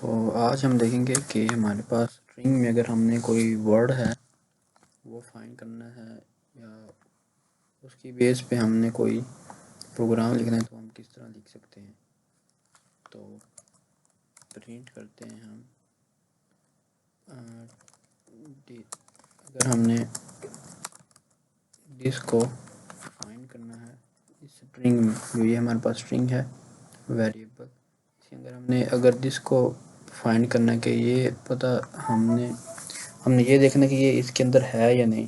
तो आज हम देखेंगे कि हमारे पास स्ट्रिंग में अगर हमने कोई वर्ड है वो फाइंड करना है या उसकी बेस पे हमने कोई प्रोग्राम लिखना है तो हम किस तरह लिख सकते हैं। तो प्रिंट करते हैं हम अगर हमने दिस को फाइंड करना है इस स्ट्रिंग में, जो ये हमारे पास स्ट्रिंग है वेरिएबल, इसके अंदर अगर दिस को फाइंड करना है कि ये पता हमने ये देखना कि ये इसके अंदर है या नहीं।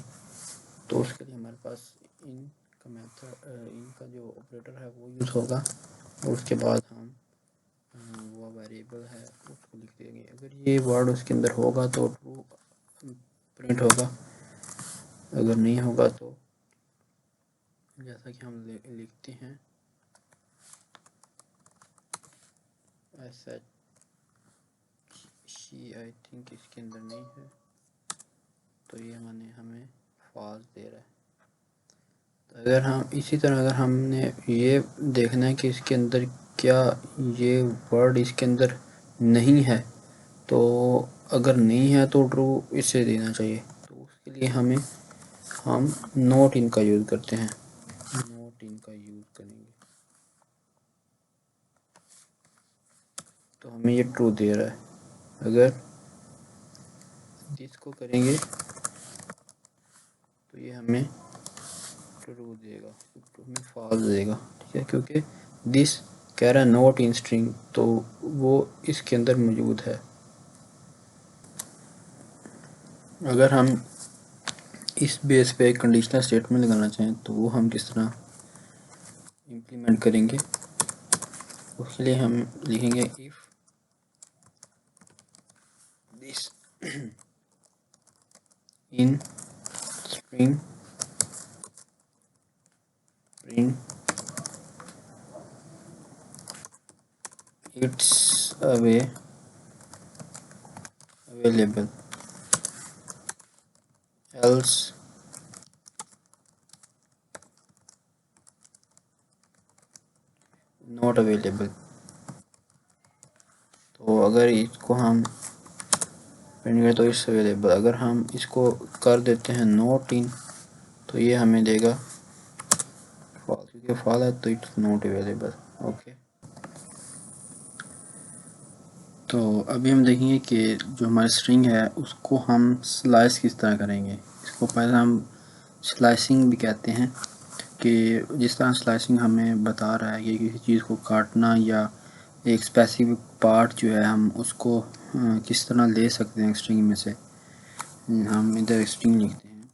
तो उसके लिए हमारे पास इन का मेथड, इन का जो ऑपरेटर है वो यूज़ होगा और उसके बाद हम वो वेरिएबल है उसको लिख देंगे। अगर ये वर्ड उसके अंदर होगा तो ट्रू प्रिंट होगा, अगर नहीं होगा तो जैसा कि हम लिखते हैं ऐसा शी, आई थिंक इसके अंदर नहीं है तो ये हमें फॉल्स दे रहा है। तो अगर हम इसी तरह अगर हमने ये देखना है कि इसके अंदर क्या ये वर्ड इसके अंदर नहीं है, तो अगर नहीं है तो ट्रू इसे देना चाहिए। तो उसके लिए हम नॉट इन का यूज़ करते हैं, नॉट इन का यूज़ करेंगे तो हमें ये ट्रू दे रहा है। अगर इसको करेंगे तो ये हमें ट्रू देगा, हमें फॉल्स देगा, ठीक है, क्योंकि दिस कह रहा है नॉट इन स्ट्रिंग तो वो इसके अंदर मौजूद है। अगर हम इस बेस पे एक कंडीशनल स्टेटमेंट लगाना चाहें तो वो हम किस तरह इम्प्लीमेंट करेंगे, उसके लिए हम लिखेंगे if this in string print it's available else not available. तो अगर इसको हम प्रिंट करें तो इट्स अवेलेबल, अगर हम इसको कर देते हैं नॉट इन तो ये हमें देगा फॉल्स, क्योंकि फॉल्स है तो इट्स नॉट अवेलेबल। ओके, तो अभी हम देखेंगे कि जो हमारी स्ट्रिंग है उसको हम स्लाइस किस तरह करेंगे। इसको पहले हम स्लाइसिंग भी कहते हैं, कि जिस तरह स्लाइसिंग हमें बता रहा है कि किसी चीज़ को काटना या एक स्पेसिफिक पार्ट जो है हम उसको किस तरह ले सकते हैं स्ट्रिंग में से। हम इधर स्ट्रिंग लिखते हैं,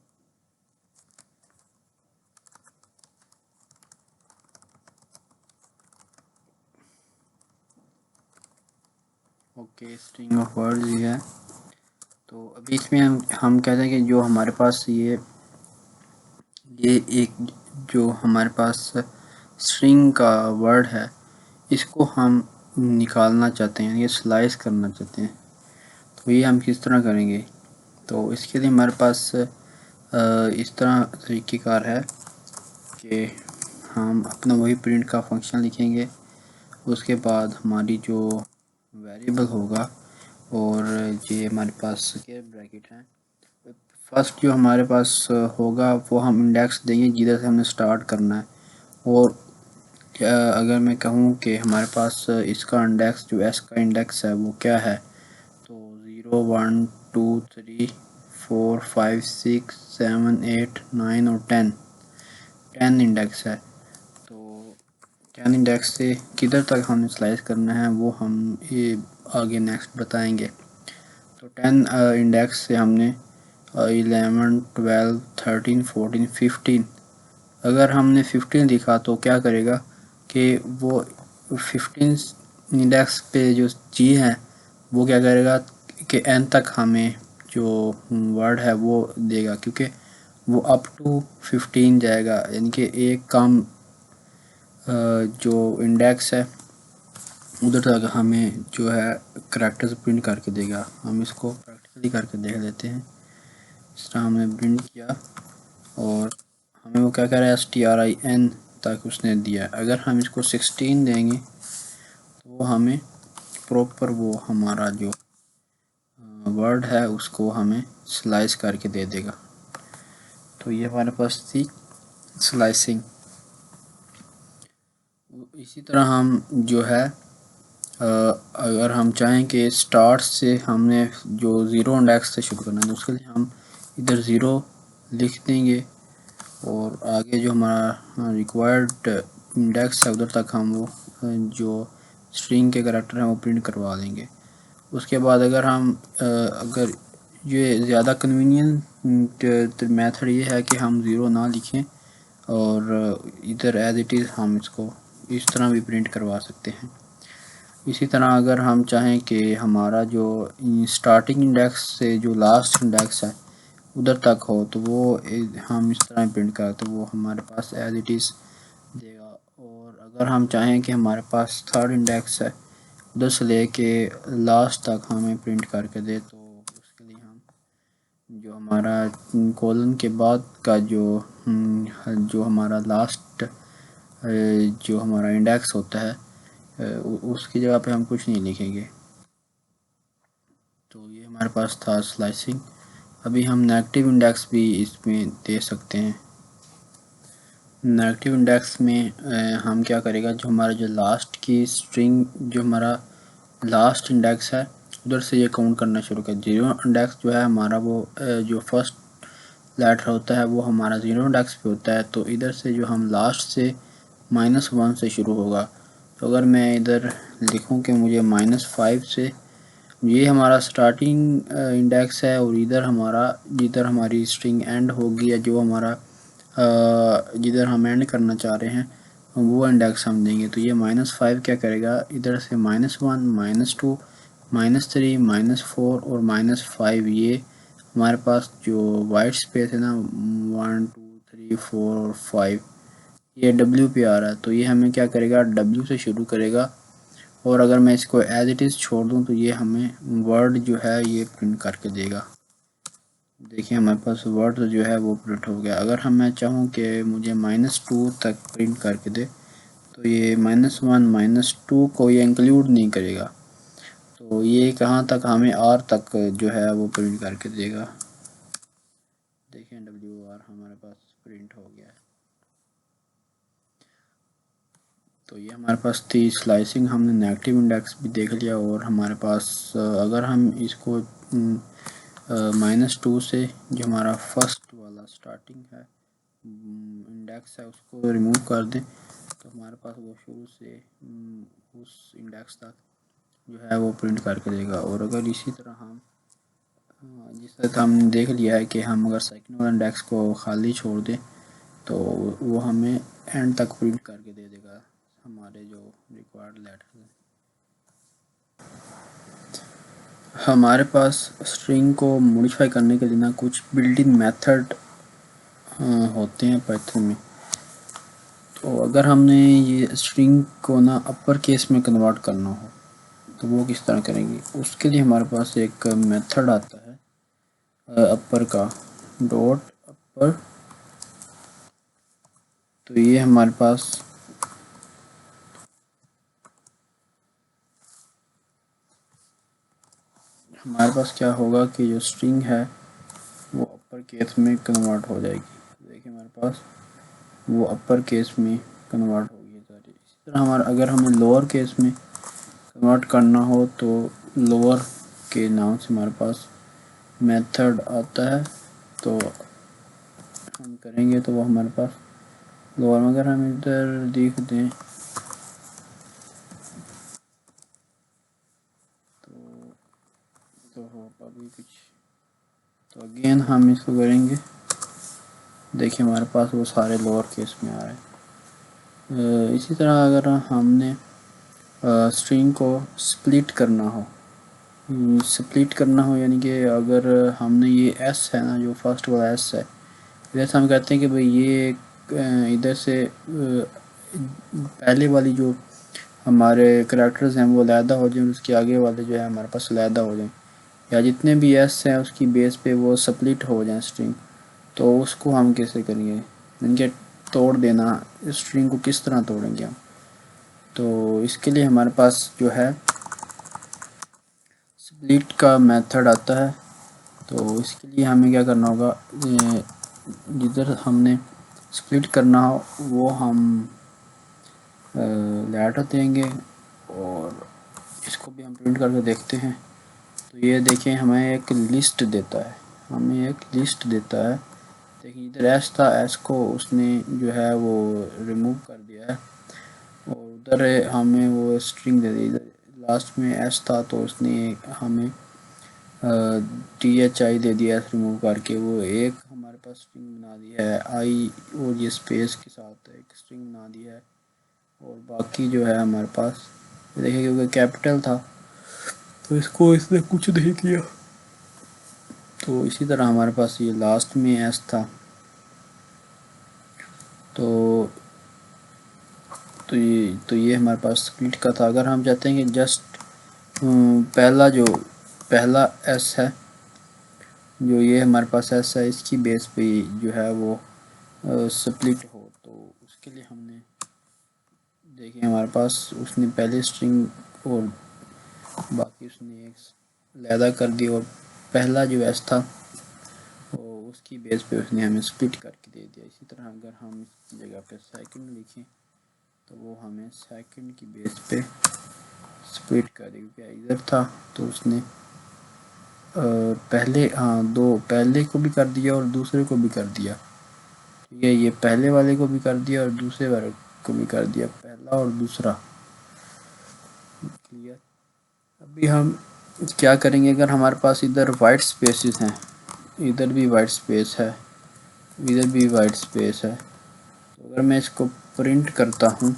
ओके, स्ट्रिंग ऑफ वर्ड्स ही है। तो अभी इसमें हम कहते हैं कि जो हमारे पास ये एक जो हमारे पास स्ट्रिंग का वर्ड है इसको हम निकालना चाहते हैं, ये स्लाइस करना चाहते हैं। तो ये हम किस तरह करेंगे, तो इसके लिए हमारे पास इस तरह तरीक़ेकार है कि हम अपना वही प्रिंट का फंक्शन लिखेंगे, उसके बाद हमारी जो वेरिएबल होगा और ये हमारे पास स्क्वायर ब्रैकेट है, फर्स्ट जो हमारे पास होगा वो हम इंडेक्स देंगे जिधर से हमने स्टार्ट करना है। और अगर मैं कहूँ कि हमारे पास इसका इंडेक्स जो एस का इंडेक्स है वो क्या है, तो 0 1 2 3 4 5 6 7 8 9 और 10 इंडेक्स है। तो 10 इंडेक्स से किधर तक हमें स्लाइस करना है वो हम ये आगे नेक्स्ट बताएंगे। तो 10 इंडेक्स से हमने 11 12 13 14 15, अगर हमने 15 लिखा तो क्या करेगा कि वो 15 इंडेक्स पे जो चीज़ है वो क्या करेगा कि एन तक हमें जो वर्ड है वो देगा, क्योंकि वो अप टू 15 जाएगा, यानी कि एक कम जो इंडेक्स है उधर तक हमें जो है करैक्टर्स प्रिंट करके देगा। हम इसको प्रैक्टिकली करके देख लेते हैं। इस तरह हमने प्रिंट किया और हमें वो क्या कह रहा है STRIN तक उसने दिया। अगर हम इसको 16 देंगे तो वो हमें प्रॉपर वो हमारा जो वर्ड है उसको हमें स्लाइस करके दे देगा। तो ये हमारे पास थी स्लाइसिंग। इसी तरह हम जो है अगर हम चाहें कि स्टार्ट से हमने जो ज़ीरो इंडेक्स से शुरू करना है तो उसके लिए हम इधर ज़ीरो लिख देंगे और आगे जो हमारा रिक्वायर्ड इंडेक्स है उधर तक हम वो जो स्ट्रिंग के करैक्टर हैं वो प्रिंट करवा देंगे। उसके बाद अगर ये ज़्यादा कन्वीनियंट मेथड ये है कि हम ज़ीरो ना लिखें और इधर एज इट इज़ हम इसको इस तरह भी प्रिंट करवा सकते हैं। इसी तरह अगर हम चाहें कि हमारा जो स्टार्टिंग इंडेक्स से जो लास्ट इंडेक्स है उधर तक हो तो वो हम इस तरह प्रिंट करें तो वो हमारे पास एज इट इज़ देगा। और अगर हम चाहें कि हमारे पास थर्ड इंडेक्स है उधर से लेके लास्ट तक हमें प्रिंट करके दे तो उसके लिए हम जो हमारा कॉलन के बाद का जो हमारा लास्ट जो हमारा इंडेक्स होता है उसकी जगह पे हम कुछ नहीं लिखेंगे। तो ये हमारे पास था स्लाइसिंग। अभी हम नेगेटिव इंडेक्स भी इसमें दे सकते हैं। नेगेटिव इंडेक्स में हम क्या करेगा जो लास्ट की स्ट्रिंग जो हमारा लास्ट इंडेक्स है उधर से ये काउंट करना शुरू कर। जीरो इंडेक्स जो है हमारा वो जो फर्स्ट लेटर होता है वो हमारा ज़ीरो इंडेक्स पे होता है। तो इधर से जो हम लास्ट से -1 से शुरू होगा। तो अगर मैं इधर लिखूं कि मुझे -5 से ये हमारा स्टार्टिंग इंडेक्स है और जिधर हमारी स्ट्रिंग एंड होगी या जो हमारा जिधर हम एंड करना चाह रहे हैं वो इंडेक्स हम देंगे। तो ये -5 क्या करेगा इधर से -1 -2 -3 -4 और -5 ये हमारे पास जो वाइट स्पेस है ना 1 2 3 4 और 5 ये W पे आ रहा है। तो ये हमें क्या करेगा W से शुरू करेगा और अगर मैं इसको एज इट इज़ छोड़ दूं तो ये हमें वर्ड जो है ये प्रिंट करके देगा। देखिए हमारे पास वर्ड जो है वो प्रिंट हो गया। अगर मैं चाहूँ कि मुझे -2 तक प्रिंट करके दे तो ये -1 -2 को ये इंक्लूड नहीं करेगा। तो ये कहाँ तक हमें R तक जो है वो प्रिंट करके देगा। देखिए WR हमारे पास प्रिंट हो गया है। तो ये हमारे पास थी स्लाइसिंग। हमने नेगेटिव इंडेक्स भी देख लिया और हमारे पास अगर हम इसको -2 से जो हमारा फर्स्ट वाला स्टार्टिंग है इंडेक्स है उसको रिमूव कर दें तो हमारे पास वो शुरू से उस इंडेक्स तक जो है वो प्रिंट करके देगा। और अगर इसी तरह हम जिस तरह हमने देख लिया है कि हम अगर सेकंड वाला इंडेक्स को खाली छोड़ दें तो वो हमें एंड तक प्रिंट करके दे देगा हमारे जो रिक्वायर्ड लेटर है। हमारे पास स्ट्रिंग को मॉडिफाई करने के लिए ना कुछ बिल्ट इन मेथड होते हैं पाइथन में। तो अगर हमने ये स्ट्रिंग को ना अपर केस में कन्वर्ट करना हो तो वो किस तरह करेंगे। उसके लिए हमारे पास एक मेथड आता है अपर का डॉट अपर। तो ये हमारे पास क्या होगा कि जो स्ट्रिंग है वो अपर केस में कन्वर्ट हो जाएगी। देखिए हमारे पास वो अपर केस में कन्वर्ट होगी सारी। इसी तरह अगर हमें लोअर केस में कन्वर्ट करना हो तो लोअर के नाम से हमारे पास मेथड आता है। तो हम करेंगे तो वो हमारे पास लोअर में अगर हम इधर देख दें तो होगा भी कुछ। तो अगेन हम इसको करेंगे। देखिए हमारे पास वो सारे लोअर केस में आ रहे हैं। इसी तरह अगर हमने स्ट्रिंग को स्प्लिट करना हो यानी कि अगर हमने ये एस है ना जो फर्स्ट वाला एस है इधर से हम कहते हैं कि भाई ये इधर से पहले वाली जो हमारे करैक्टर्स हैं वो अलहदा हो जाएं, उसके आगे वाले जो है हमारे पास अलहदा हो जाएं या जितने भी एस हैं उसकी बेस पे वो स्प्लिट हो जाएं स्ट्रिंग। तो उसको हम कैसे करेंगे इनके तोड़ देना स्ट्रिंग को किस तरह तोड़ेंगे हम। तो इसके लिए हमारे पास जो है स्प्लिट का मेथड आता है। तो इसके लिए हमें क्या करना होगा, जिधर हमने स्प्लिट करना हो वो हम लेटर देंगे और इसको भी हम प्रिंट करके देखते हैं। तो ये देखें हमें एक लिस्ट देता है, देखिए इधर एस था, एस को उसने जो है वो रिमूव कर दिया है और उधर हमें वो स्ट्रिंग दे दी। इधर लास्ट में एस था तो उसने हमें THI दे दिया एस रिमूव करके, वो एक हमारे पास स्ट्रिंग बना दी है आई और ये स्पेस के साथ एक स्ट्रिंग बना दी है। और बाकी जो है हमारे पास देखिए क्योंकि कैपिटल था तो इसको इसने कुछ नहीं किया। तो इसी तरह हमारे पास ये लास्ट में एस था तो ये हमारे पास स्प्लिट का था। अगर हम चाहते हैं कि जस्ट पहला एस है, जो ये हमारे पास एस है, इसकी बेस पे जो है वो स्प्लिट हो, तो उसके लिए हमने देखिए हमारे पास उसने पहले स्ट्रिंग और बाकी उसने एक लैदा कर दी और पहला जो एस था वो उसकी बेस पे उसने हमें स्प्लिट करके दे दिया। इसी तरह अगर हम इस जगह पे सेकंड लिखें तो वो हमें सेकंड की बेस पे स्प्लिट कर देगी, क्योंकि इधर था तो उसने पहले को भी कर दिया और दूसरे को भी कर दिया। ठीक है, ये पहले वाले को भी कर दिया और दूसरे वाले को भी कर दिया, पहला और दूसरा। क्लियर। अभी हम क्या करेंगे, अगर हमारे पास इधर वाइट स्पेसेस हैं, इधर भी वाइट स्पेस है, इधर भी वाइट स्पेस है, तो अगर मैं इसको प्रिंट करता हूँ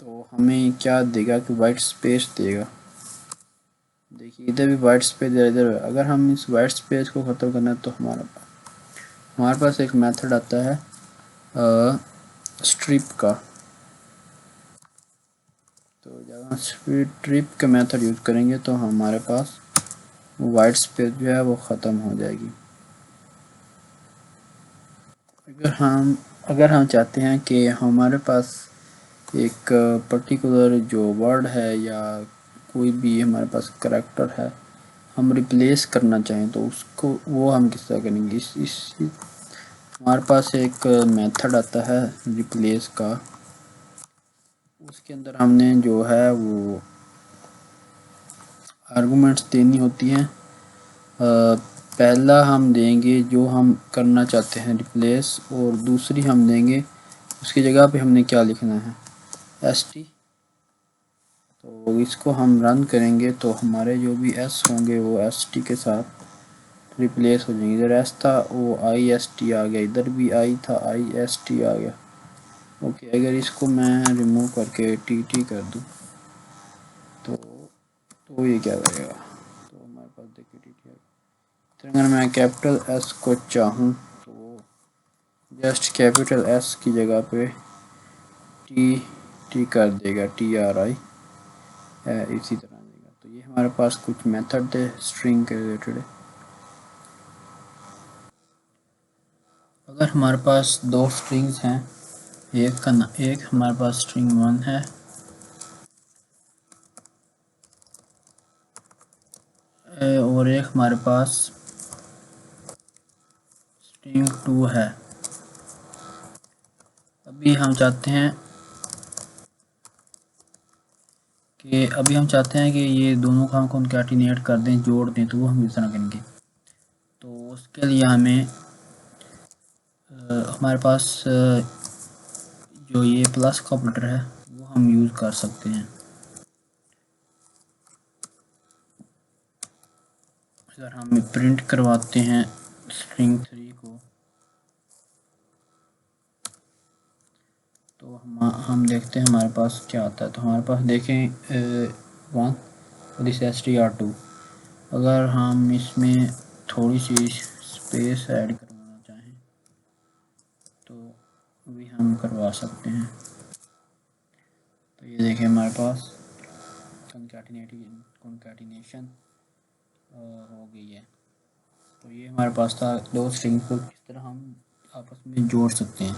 तो हमें क्या देगा कि वाइट स्पेस देगा। देखिए इधर भी वाइट स्पेस है, इधर। अगर हम इस वाइट स्पेस को ख़त्म करना है तो हमारे पास एक मेथड आता है स्ट्रिप का। तो जब हम स्ट्रिप का मेथड यूज़ करेंगे तो हमारे पास वाइट स्पेस जो है वो ख़त्म हो जाएगी। अगर हम चाहते हैं कि हमारे पास एक पर्टिकुलर जो वर्ड है या कोई भी हमारे पास करैक्टर है हम रिप्लेस करना चाहें तो उसको वो हम किस तरह करेंगे। इस हमारे पास एक मेथड आता है रिप्लेस का, उसके अंदर हमने जो है वो आर्गुमेंट्स देनी होती हैं। पहला हम देंगे जो हम करना चाहते हैं रिप्लेस, और दूसरी हम देंगे उसकी जगह पे हमने क्या लिखना है, ST। तो इसको हम रन करेंगे तो हमारे जो भी S होंगे वो ST के साथ रिप्लेस हो जाएंगे। इधर S था वो IST आ गया, इधर भी I था IST आ गया। ओके, अगर इसको मैं रिमूव करके TT कर दूँ तो ये क्या करेगा, तो हमारे पास देखिए TT आ गया। तो अगर मैं कैपिटल S को चाहूँ तो जस्ट कैपिटल S की जगह पे T कर देगा, TRI इसी तरह देगा। तो ये हमारे पास कुछ मेथड थे स्ट्रिंग के रिलेटेड। अगर हमारे पास दो स्ट्रिंग्स हैं, एक हमारे पास स्ट्रिंग 1 है और एक हमारे पास स्ट्रिंग 2 है। अभी हम चाहते हैं कि ये दोनों को हम कॉन्कैटिनेट कर दें, जोड़ दें, तो वो हम इस तरह करेंगे। तो उसके लिए हमें हमारे पास जो ये प्लस का ऑपरेटर है वो हम यूज़ कर सकते हैं। अगर हम प्रिंट करवाते हैं स्ट्रिंग 3 को तो हम देखते हैं हमारे पास क्या आता है। तो हमारे पास देखें 1 और इस STR2। अगर हम इसमें थोड़ी सी स्पेस ऐड करवाना चाहें तो भी हम करवा सकते हैं। तो ये देखें हमारे पास कॉन्कैटिनेशन हो गई है। तो ये हमारे पास था दो स्ट्रिंग को किस तरह हम आपस में जोड़ सकते हैं।